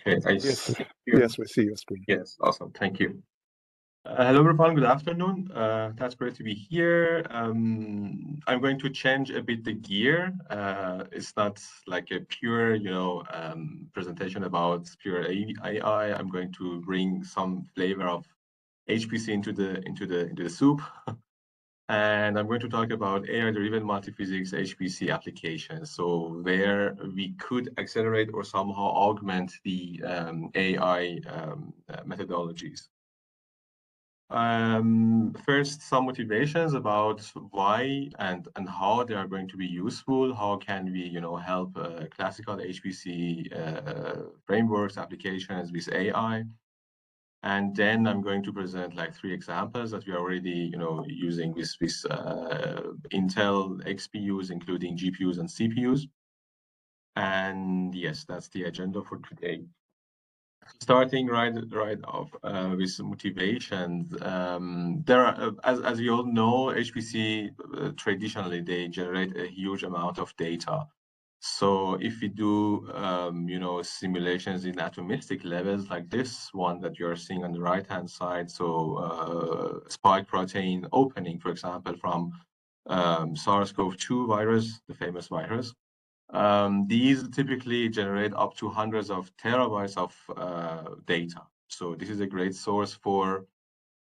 Okay, I Yes, see yes, we see your screen. Yes, awesome. Thank you. Hello, everyone. Good afternoon. That's great to be here. I'm going to change a bit the gear. It's not like a pure, presentation about pure AI. I'm going to bring some flavor of HPC into the soup. And I'm going to talk about AI-driven multiphysics HPC applications. So where we could accelerate or somehow augment the AI methodologies. First, some motivations about why and how they are going to be useful. How can we, help classical HPC frameworks, applications with AI? And then I'm going to present like 3 examples that we are already, using with Intel XPUs, including GPUs and CPUs. And yes, that's the agenda for today. Starting right off with motivations, there are, as you all know, HPC traditionally they generate a huge amount of data. So if we do, simulations in atomistic levels like this one that you are seeing on the right-hand side, so spike protein opening, for example, from SARS-CoV-2 virus, the famous virus. These typically generate up to hundreds of terabytes of data. So this is a great source for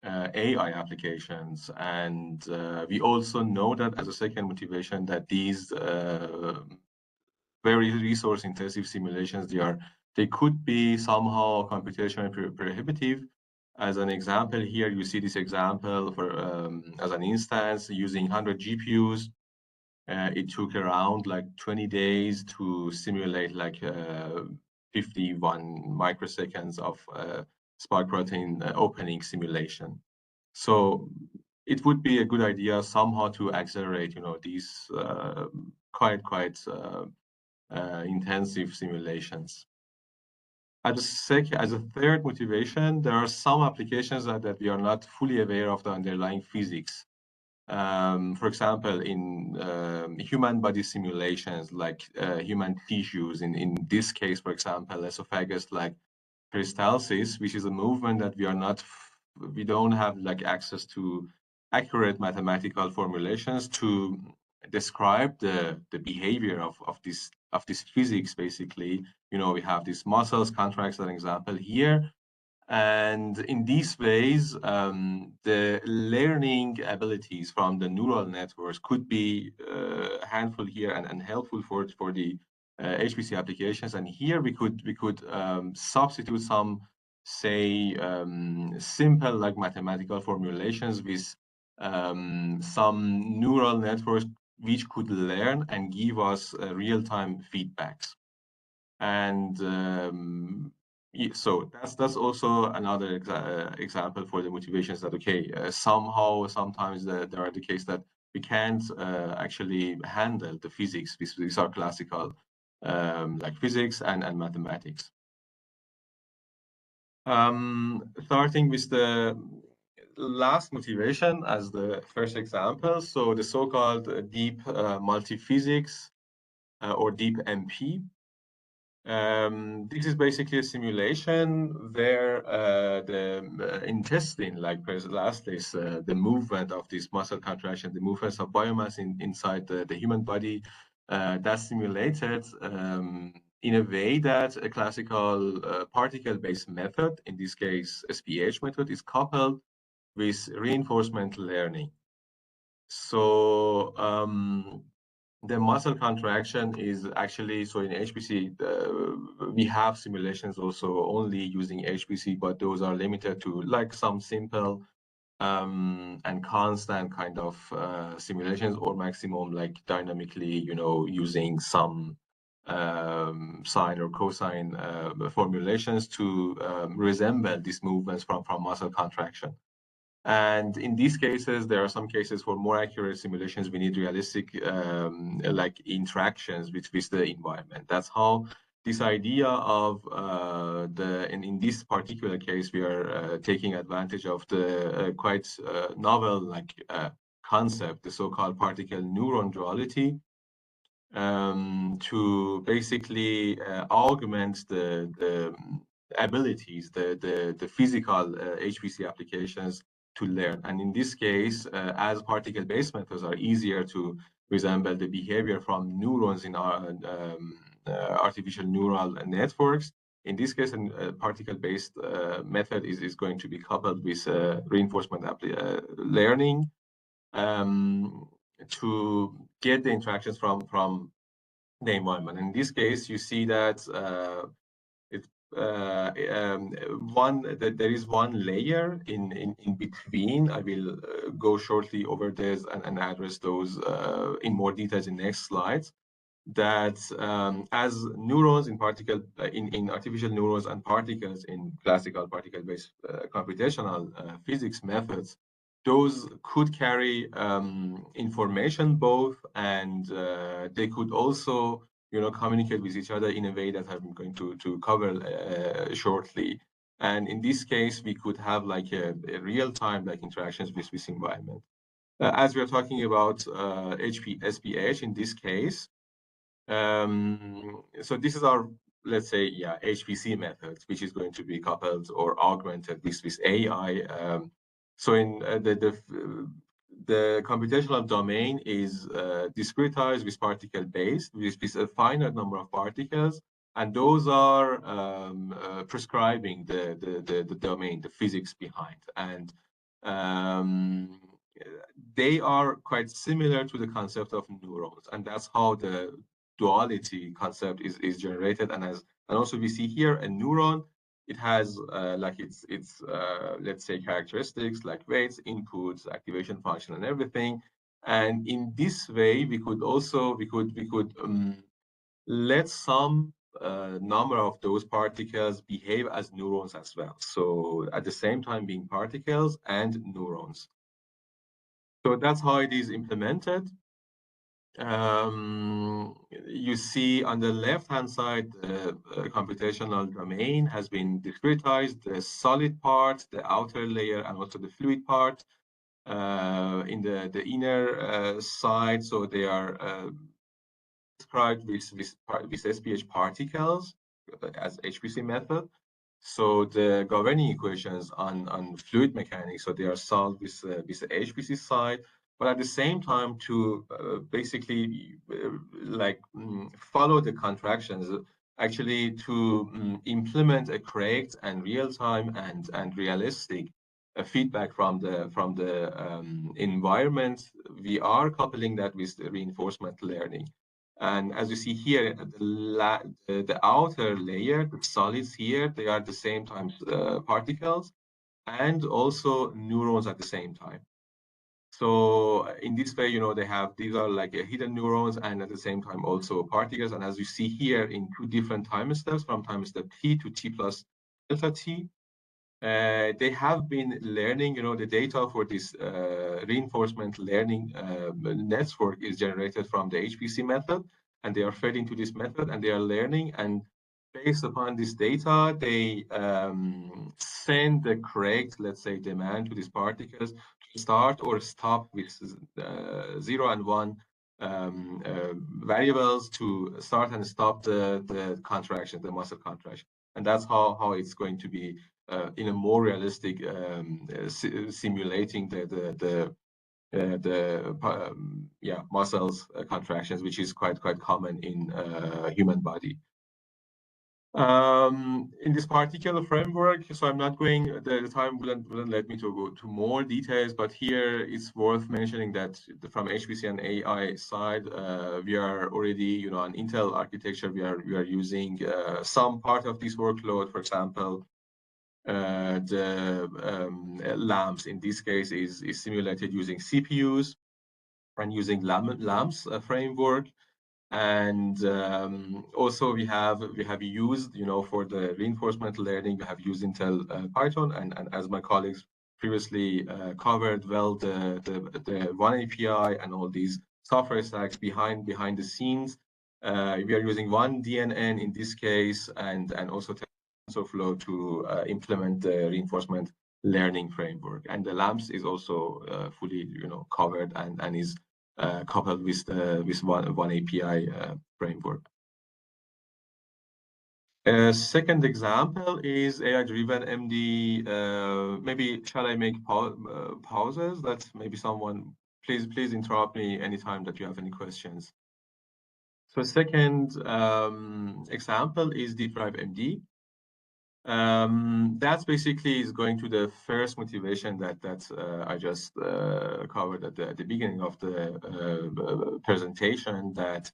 AI applications. And we also know that as a second motivation that these very resource intensive simulations, they could be somehow computationally prohibitive. As an example here, you see this example for as an instance using 100 GPUs. It took around like 20 days to simulate like 51 microseconds of spike protein opening simulation. So it would be a good idea somehow to accelerate, these quite intensive simulations. As a third motivation, there are some applications that we are not fully aware of the underlying physics. For example, in human body simulations, like human tissues, in this case, for example, esophagus, like peristalsis, which is a movement that we don't have like access to accurate mathematical formulations to describe the behavior of this physics. Basically, we have these muscles contracts, an example here. And in these ways, the learning abilities from the neural networks could be handful here and helpful for the HPC applications. And here we could substitute some, say, simple like mathematical formulations with some neural networks which could learn and give us real-time feedbacks. And so that's also another example for the motivations that somehow sometimes there are the case that we can't actually handle the physics. These are classical like physics and mathematics. Starting with the last motivation as the first example, so the so-called deep multiphysics or deep MP. This is basically a simulation where the intestine, like lastly, is the movement of this muscle contraction, the movements of biomass inside the human body, that's simulated in a way that a classical particle-based method, in this case SPH method, is coupled with reinforcement learning. So the muscle contraction is actually, so in HPC, we have simulations also only using HPC, but those are limited to like some simple and constant kind of simulations, or maximum like dynamically, using some sine or cosine formulations to resemble these movements from muscle contraction. And in these cases, there are some cases for more accurate simulations. We need realistic like interactions with the environment. That's how this idea of in this particular case, we are taking advantage of the quite novel like concept, the so-called particle neuron duality, to basically augment the abilities, the physical HPC applications to learn. And in this case, as particle-based methods are easier to resemble the behavior from neurons in our artificial neural networks, in this case, a particle-based method is going to be coupled with reinforcement learning to get the interactions from the environment. In this case, you see that it that there is one layer in between. I will go shortly over this and address those in more details in next slides. That as neurons in artificial neurons and particles in classical particle-based computational physics methods, those could carry information both, and they could also communicate with each other in a way that I'm going to cover shortly. And in this case, we could have like a real-time like interactions with this environment. As we are talking about SPH in this case, so this is our, let's say, HPC method, which is going to be coupled or augmented with AI. So in the computational domain is discretized with particle-based, with a finite number of particles, and those are prescribing the domain, the physics behind. And they are quite similar to the concept of neurons, and that's how the duality concept is generated. And also we see here a neuron, it has like its let's say characteristics like weights, inputs, activation function, and everything. And in this way, we could let some number of those particles behave as neurons as well. So at the same time being particles and neurons. So that's how it is implemented. You see on the left-hand side, the computational domain has been discretized, the solid part, the outer layer, and also the fluid part. In the inner side, so they are described with SPH particles as HPC method. So the governing equations on fluid mechanics, so they are solved with the HPC side, but at the same time to basically follow the contractions, actually to implement a correct and real-time and realistic feedback from the environment. We are coupling that with the reinforcement learning. And as you see here, the outer layer, the solids here, they are the same time particles and also neurons at the same time. So in this way, these are like hidden neurons and at the same time also particles. And as you see here in two different time steps, from time step t to t plus delta t, they have been learning, the data for this reinforcement learning network is generated from the HPC method, and they are fed into this method and they are learning. And based upon this data, they send the correct, let's say, demand to these particles to start or stop with 0 and 1 variables to start and stop the contraction, the muscle contraction. And that's how it's going to be in a more realistic simulating the muscles contractions, which is quite common in human body. In this particular framework, so I'm not going, the time wouldn't let me to go to more details, but here it's worth mentioning that from HPC and AI side, we are already, on Intel architecture, we are using some part of this workload. For example, the lamps in this case is simulated using CPUs and using lamps framework. And also we have used, for the reinforcement learning, we have used Intel Python, and as my colleagues previously covered well, the one API and all these software stacks behind the scenes. We are using one DNN in this case, and also TensorFlow to implement the reinforcement learning framework. And the lamps is also fully, covered and is coupled with one API framework. A second example is AI-driven MD. Maybe shall I make pauses? That maybe someone, please interrupt me anytime that you have any questions. So second example is Deep Drive MD. That's basically is going to the first motivation that I just covered at the beginning of the presentation, that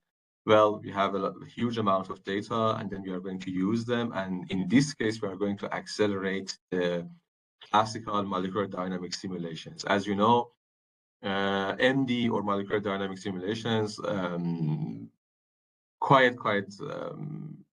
well, we have a huge amount of data and then we are going to use them, and in this case we are going to accelerate the classical molecular dynamic simulations. As you know, MD or molecular dynamic simulations, quite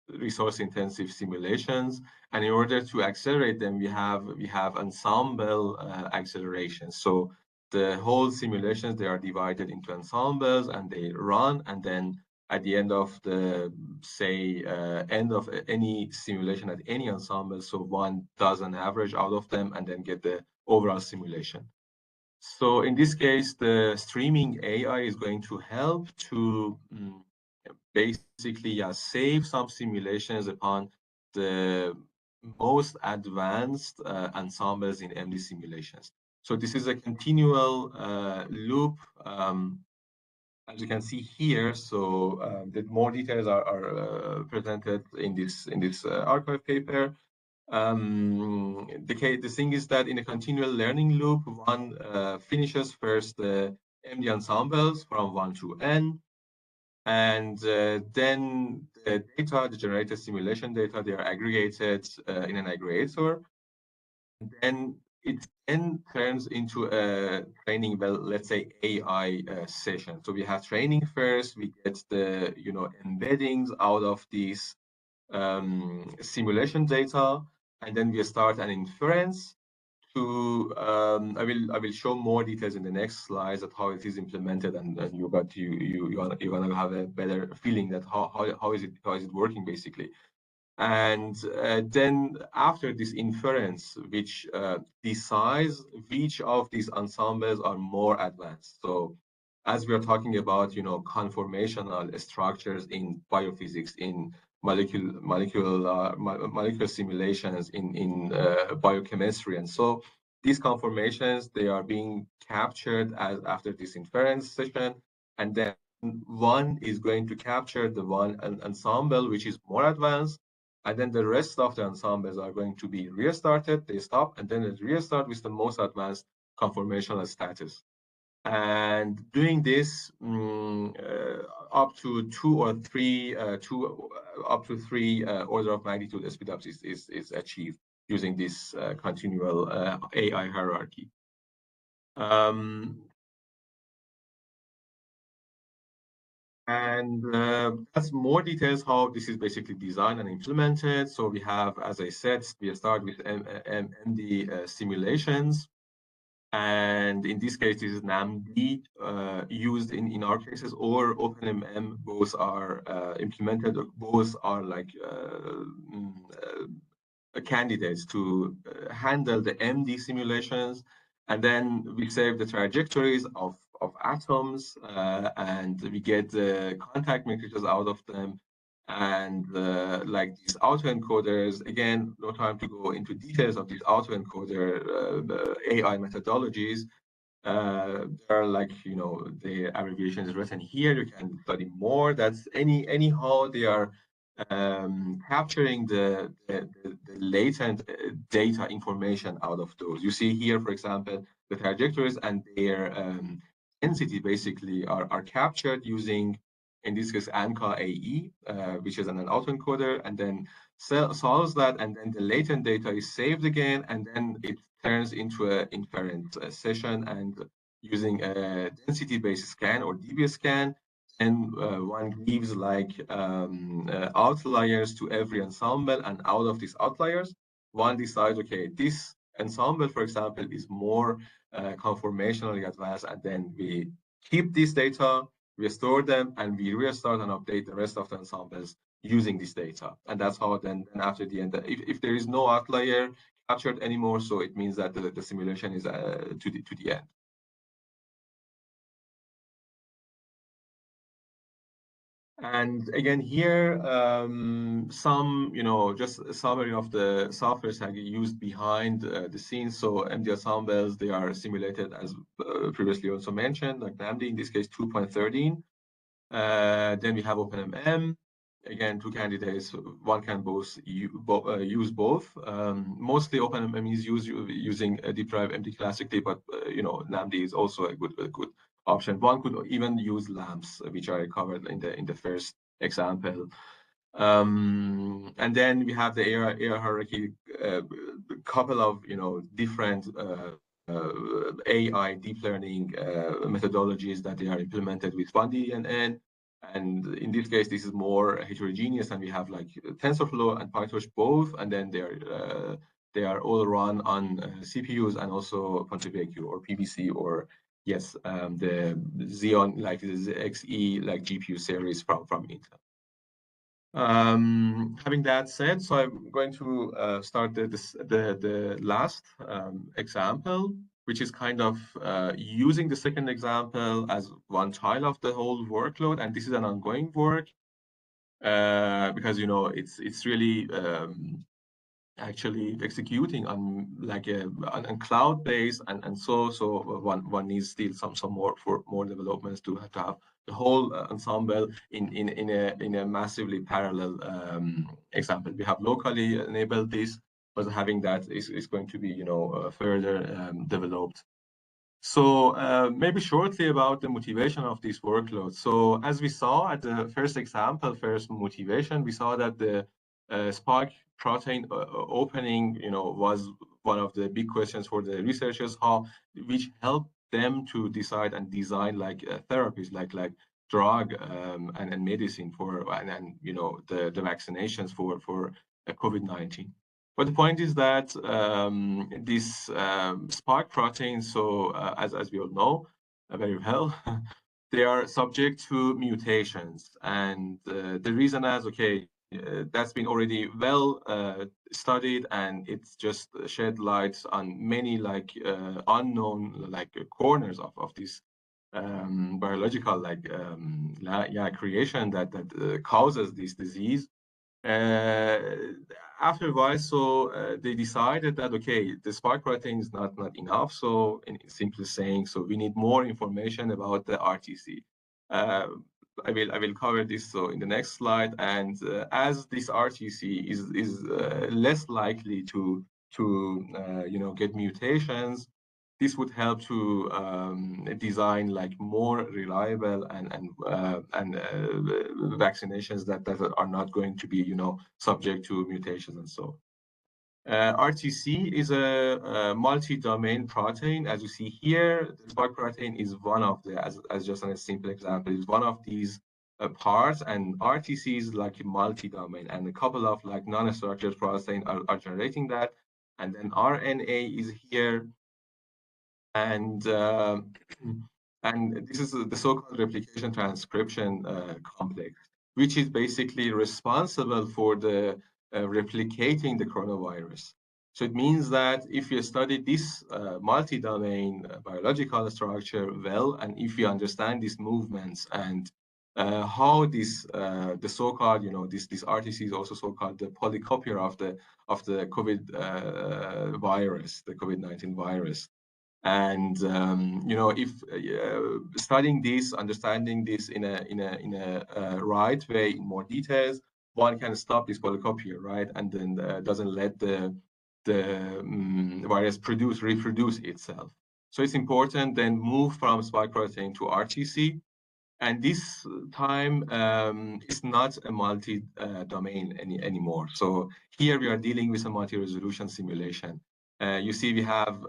resource intensive simulations, and in order to accelerate them we have ensemble acceleration. So the whole simulations, they are divided into ensembles and they run, and then at the end of the end of any simulation at any ensemble, so one does an average out of them and then get the overall simulation. So in this case, the streaming AI is going to help to basically save some simulations upon the most advanced ensembles in MD simulations. So this is a continual loop, as you can see here. So the more details are presented in this archive paper. The thing is that in a continual learning loop, one finishes first the MD ensembles from 1 to n, and then the data, the generated simulation data, they are aggregated in an aggregator. And then it then turns into a training, well, let's say AI session. So we have training first, we get the embeddings out of these simulation data, and then we start an inference to I will show more details in the next slides of how it is implemented, and you're gonna have a better feeling that how is it working basically. And then after this inference, which decides which of these ensembles are more advanced. So as we are talking about, conformational structures in biophysics, in molecular simulations, in biochemistry, and so these conformations, they are being captured after this inference session, and then one is going to capture the one ensemble which is more advanced, and then the rest of the ensembles are going to be restarted. They stop, and then it restart with the most advanced conformational status. And doing this up to three order of magnitude speed ups is achieved using this continual AI hierarchy. And that's more details how this is basically designed and implemented. So we have, as I said, we start with MD simulations. And in this case, this is NAMD used in our cases, or OpenMM. Both are implemented, both are like candidates to handle the MD simulations. And then we save the trajectories of atoms, and we get the contact matrices out of them. And like these autoencoders, again, no time to go into details of these autoencoder AI methodologies. There are like, the abbreviation is written here. You can study more. That's anyhow, they are capturing the latent data information out of those. You see here, for example, the trajectories and their density basically are captured using, in this case, ANCA AE, which is an autoencoder, and then solves that, and then the latent data is saved again, and then it turns into an inference session, and using a density-based scan or DB scan, and one gives like outliers to every ensemble, and out of these outliers, one decides, okay, this ensemble, for example, is more conformationally advanced, and then we keep this data, we store them, and we restart and update the rest of the ensembles using this data. And that's how then after the end, if there is no outlier captured anymore, so it means that the simulation is to the end. And again, here, some, just a summary of the softwares that are used behind the scenes. So MD ensembles, they are simulated as previously also mentioned, like NAMD, in this case 2.13. Then we have OpenMM. Again, two candidates. One can use both. Mostly OpenMM is used using a deep drive MD classically, but NAMD is also a good option. One could even use lamps, which I covered in the first example. And then we have the AR hierarchy, couple of different AI deep learning methodologies that they are implemented with 1D and N. And in this case, this is more heterogeneous, and we have like TensorFlow and PyTorch both, and then they are all run on CPUs and also PontiVQ or PVC or yes, the Xeon, like the XE like GPU series from Intel. Having that said, so I'm going to start the last example, which is kind of using the second example as one child of the whole workload, and this is an ongoing work because it's really actually executing on like on cloud base, and so one needs still some more developments to have the whole ensemble in a massively parallel example. We have locally enabled this, but having that is going to be further developed. So maybe shortly about the motivation of this workload. So as we saw at the first example, first motivation, we saw that the spike protein opening, was one of the big questions for the researchers, which helped them to decide and design like therapies, like drug and medicine for and the vaccinations for COVID-19. But the point is that this spike proteins, so as we all know very well, they are subject to mutations. And the reason is, okay, that's been already well studied, and it's just shed lights on many like unknown like corners of this biological like creation that causes this disease. After a while, so they decided that okay, the spike protein is not enough. So, simply saying, so we need more information about the RTC. I will cover this so in the next slide. And as this RTC is less likely to get mutations, this would help to design like more reliable and vaccinations that are not going to be subject to mutations and so. RTC is a multi-domain protein. As you see here, the spike protein is one of the, as just a simple example, is one of these parts, and RTC is like a multi-domain, and a couple of like non-structured proteins are generating that, and then RNA is here, and and this is the so-called replication transcription complex, which is basically responsible for the replicating the coronavirus. So it means that if you study this multi-domain biological structure well, and if you understand these movements and how this the so-called this RTC is also so-called the polycopier of the COVID virus, the COVID-19 virus. And if studying this, understanding this in a right way, in more details, one can stop this polycopier, right? And then doesn't let the virus reproduce itself. So it's important then move from spike protein to RTC. And this time is not a multi-domain anymore. So here we are dealing with a multi-resolution simulation. You see, we have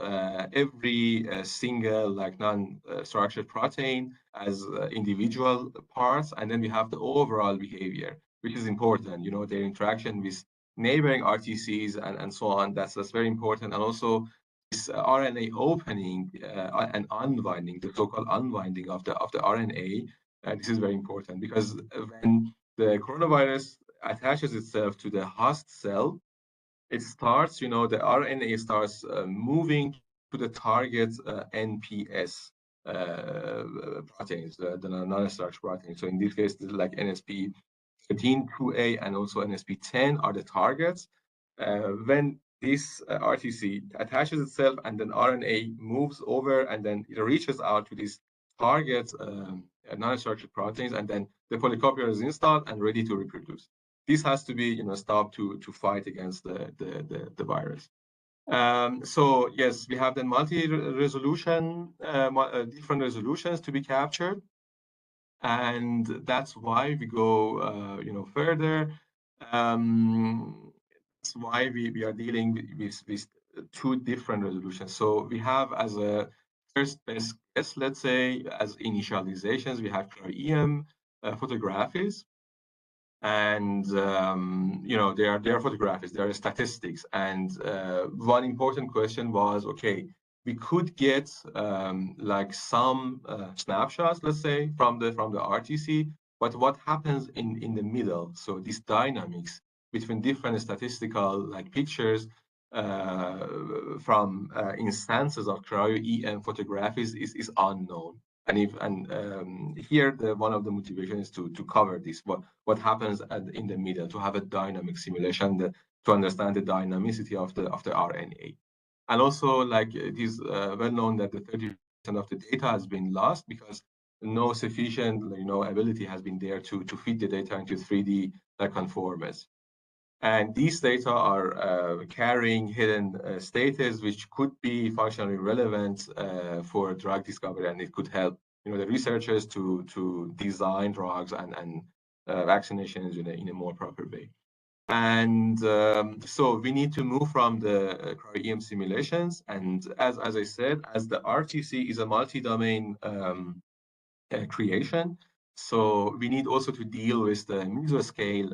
every single like non-structured protein as individual parts, and then we have the overall behavior, which is important. Their interaction with neighboring RTCs and so on. That's very important, and also this RNA opening and unwinding, the so-called unwinding of the RNA. This is very important because when the coronavirus attaches itself to the host cell, it starts, the RNA starts moving to the target NPS. proteins, the non-starch proteins. So in this case, like NSP 13, 2A, and also NSP 10 are the targets. When this RTC attaches itself and then RNA moves over and then it reaches out to these target non-structured proteins, and then the polycopier is installed and ready to reproduce. This has to be stopped to fight against the virus. So yes, we have the multi-resolution, different resolutions to be captured, and that's why we go further. That's why we are dealing with two different resolutions. So we have as a first best guess, let's say, as initializations, we have cryo-EM photographies, and they are photographies, they are statistics. And one important question was, okay, we could get like some snapshots, let's say, from the RTC, but what happens in the middle? So these dynamics between different statistical like pictures from instances of cryo-EM photographies is unknown. And here one of the motivations is to cover this, what happens in the middle, to have a dynamic simulation to understand the dynamicity of the RNA. And also, like, it is well known that the 30% of the data has been lost because no sufficient ability has been there to feed the data into 3D conformers. And these data are carrying hidden states which could be functionally relevant for drug discovery, and it could help the researchers to design drugs and vaccinations in a more proper way. And so we need to move from the cryo-EM simulations, and as I said, as the RTC is a multi-domain creation. So we need also to deal with the mesoscale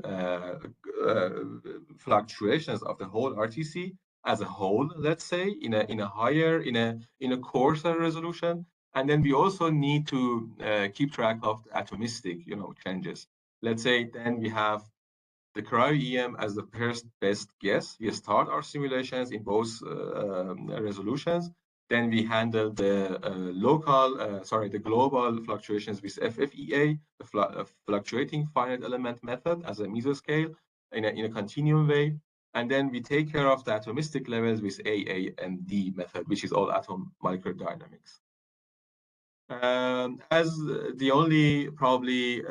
fluctuations of the whole RTC as a whole, let's say, in a higher, in a coarser resolution. And then we also need to keep track of the atomistic, changes. Let's say then we have the cryo-EM as the first best guess. We start our simulations in both resolutions. Then we handle the the global fluctuations with FFEA, the fluctuating finite element method as a mesoscale in a continuum way. And then we take care of the atomistic levels with AAMD method, which is all atom molecular dynamics. As the only probably,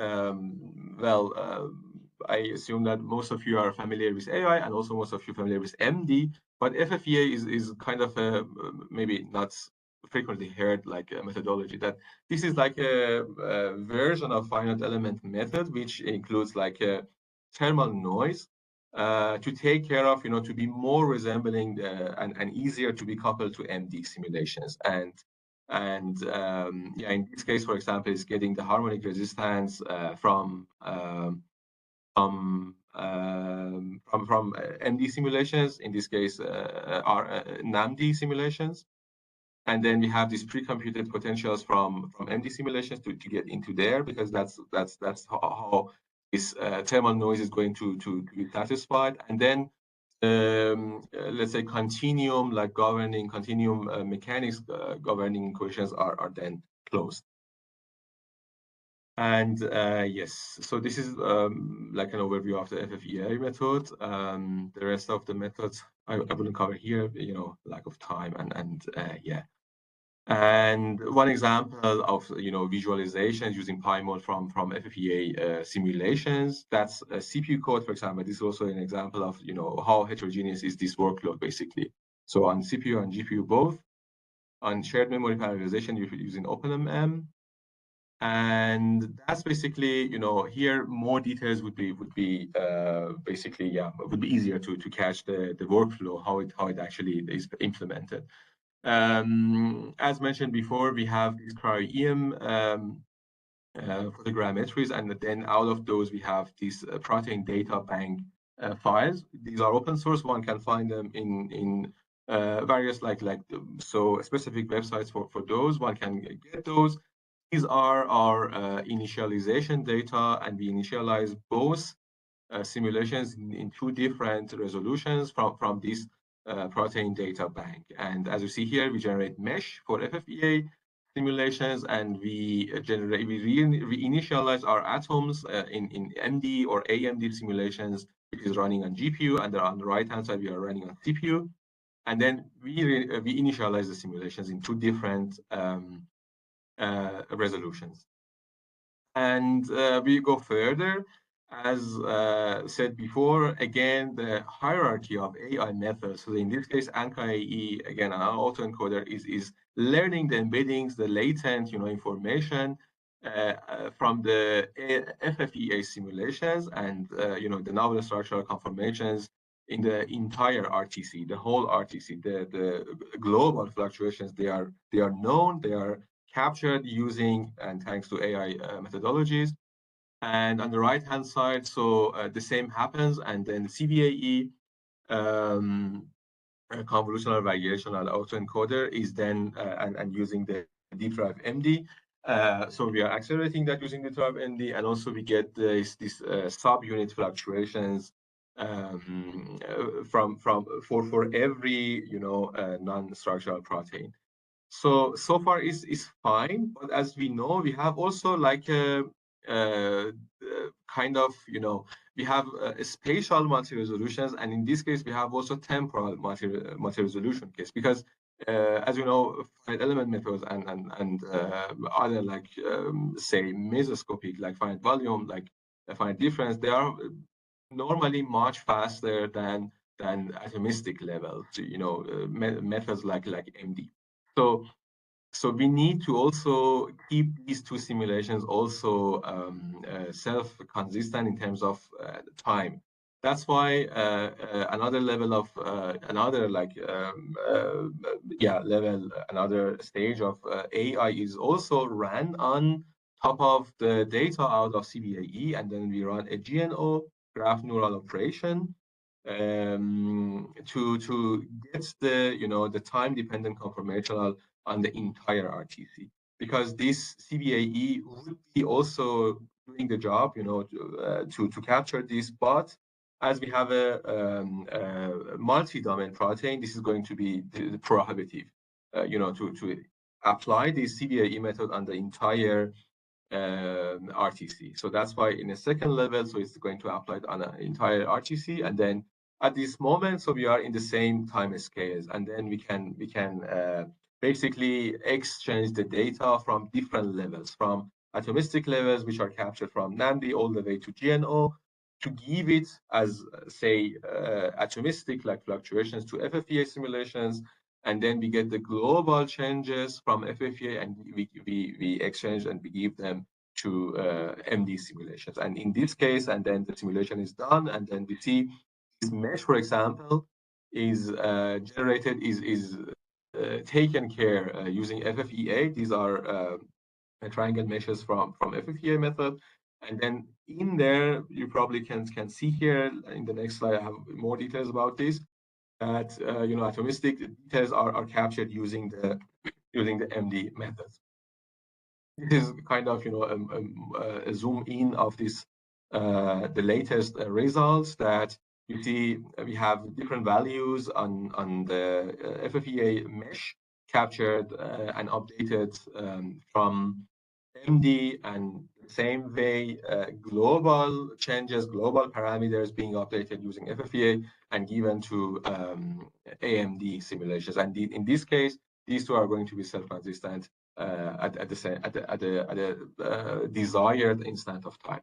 I assume that most of you are familiar with AI and also most of you are familiar with MD, but FFEA is kind of a maybe not frequently heard like a methodology. That this is like a version of finite element method, which includes like a thermal noise to take care of, to be more resembling and easier to be coupled to MD simulations. And yeah, in this case, for example, is getting the harmonic resistance from MD simulations. In this case, are NAMD simulations. And then we have these pre-computed potentials from MD simulations to get into there, because that's how this thermal noise is going to be satisfied. And then let's say continuum mechanics governing equations are then closed. And yes, so this is like an overview of the FFEA method. The rest of the methods I wouldn't cover here, lack of time, and yeah. And one example of visualizations using PyMol from FFEA simulations, that's a CPU code, for example. This is also an example of how heterogeneous is this workload basically. So on CPU and GPU both, on shared memory parallelization using OpenMM, and that's basically here more details would be basically would be easier to catch the workflow, how it actually is implemented. As mentioned before, we have these cryo-EM photogrammetries, and then out of those we have these protein data bank files. These are open source. One can find them in various so specific websites for those. One can get those. These are our initialization data, and we initialize both simulations in two different resolutions from this protein data bank. And as you see here, we generate mesh for FFEA simulations, and we initialize our atoms in MD or AMD simulations, which is running on GPU, and on the right hand side we are running on CPU, and then we initialize the simulations in two different resolutions. And we go further, as said before, again, the hierarchy of AI methods. So in this case, ANCA-AE, again, an autoencoder is learning the embeddings, the latent, information from the FFEA simulations and, the novel structural conformations in the entire RTC, the whole RTC, the global fluctuations. They are known, they are captured using and thanks to AI methodologies. And on the right hand side, so the same happens, and then CVAE, convolutional variational autoencoder, is then and using the deep drive MD. So we are accelerating that using the drive MD, and also we get this subunit fluctuations for every non-structural protein. So far is fine, but as we know, we have also like a kind of, we have spatial multi-resolutions, and in this case we have also temporal multi-resolution case, because as you know, finite element methods and other, like say mesoscopic, like finite volume, like finite difference, they are normally much faster than atomistic levels, methods like MD. So we need to also keep these two simulations also self-consistent in terms of time. That's why another level of another stage of AI is also ran on top of the data out of CVAE, and then we run a GNO, graph neural operation, to get the time dependent conformational on the entire RTC, because this CVAE would be also doing the job, to capture this. But as we have a multi-domain protein, this is going to be prohibitive, to apply this CVAE method on the entire RTC. So that's why in a second level, so it's going to apply it on an entire RTC, and then at this moment, so we are in the same time scales, and then we can basically exchange the data from different levels, from atomistic levels, which are captured from NAMD, all the way to GNO, to give it as, say, atomistic like fluctuations to FFEA simulations, and then we get the global changes from FFEA, and we exchange and we give them to MD simulations. And in this case, and then the simulation is done, and then we see this mesh, for example, is generated, is taken care using FFEA. These are triangle meshes from FFEA method. And then in there, you probably can see here in the next slide, I have more details about this, that atomistic details are captured using the MD methods. This is kind of a zoom in of this the latest results that you see. We have different values on the FFEA mesh captured and updated from MD, and the same way global changes, global parameters being updated using FFEA and given to AMD simulations. And in this case, these two are going to be self-consistent at the desired instant of time.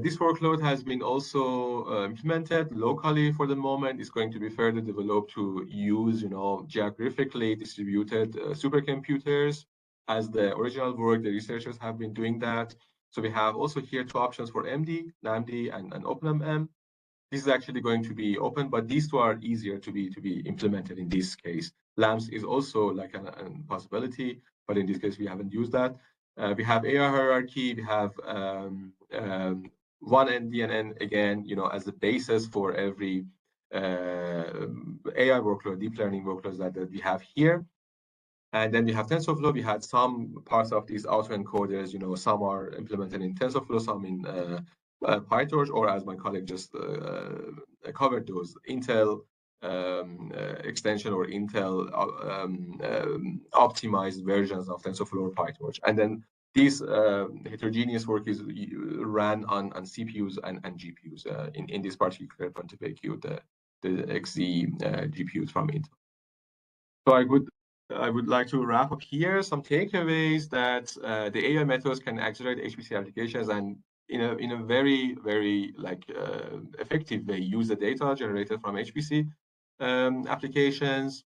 This workload has been also implemented locally for the moment. It's going to be further developed to use, geographically distributed supercomputers. As the original work, the researchers have been doing that. So we have also here two options for MD, NAMD, and OpenMM. This is actually going to be open, but these two are easier to be implemented in this case. LAMS is also like a possibility, but in this case, we haven't used that. We have AI hierarchy. We have one NDNN again, as the basis for every AI workload, deep learning workloads that we have here. And then we have TensorFlow. We had some parts of these autoencoders, some are implemented in TensorFlow, some in PyTorch, or as my colleague just covered, those Intel extension or Intel optimized versions of TensorFlow or PyTorch. And then this heterogeneous work is ran on CPUs and GPUs. In this particular point of view, the XZ GPUs from Intel. So I would like to wrap up here some takeaways that the AI methods can accelerate HPC applications and in a very effective way use the data generated from HPC applications.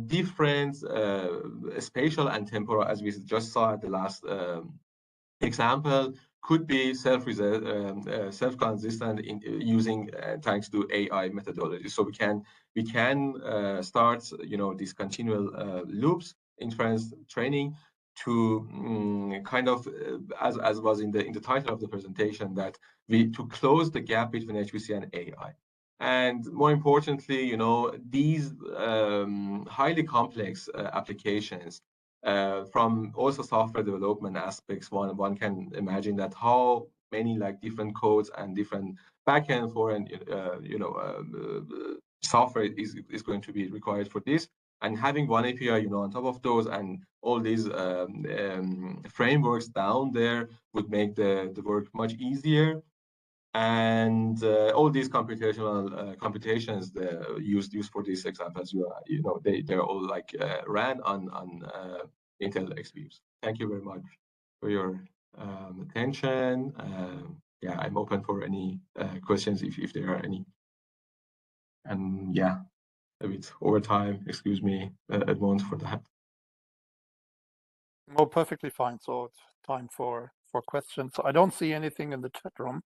Different spatial and temporal, as we just saw at the last example, could be self-consistent in using thanks to AI methodology. So we can start these continual loops, inference training, to kind of as was in the title of the presentation, that to close the gap between HPC and AI. And more importantly, these highly complex applications, from also software development aspects, one can imagine that how many different codes and different backend for software is going to be required for this. And having one API, on top of those, and all these frameworks down there would make the work much easier. And all these computations used for these examples, they're all ran on Intel XPUs. Thank you very much for your attention. Yeah, I'm open for any questions if there are any. And yeah, a bit over time. Excuse me, advance for that. Oh, perfectly fine. So it's time for questions. I don't see anything in the chat room.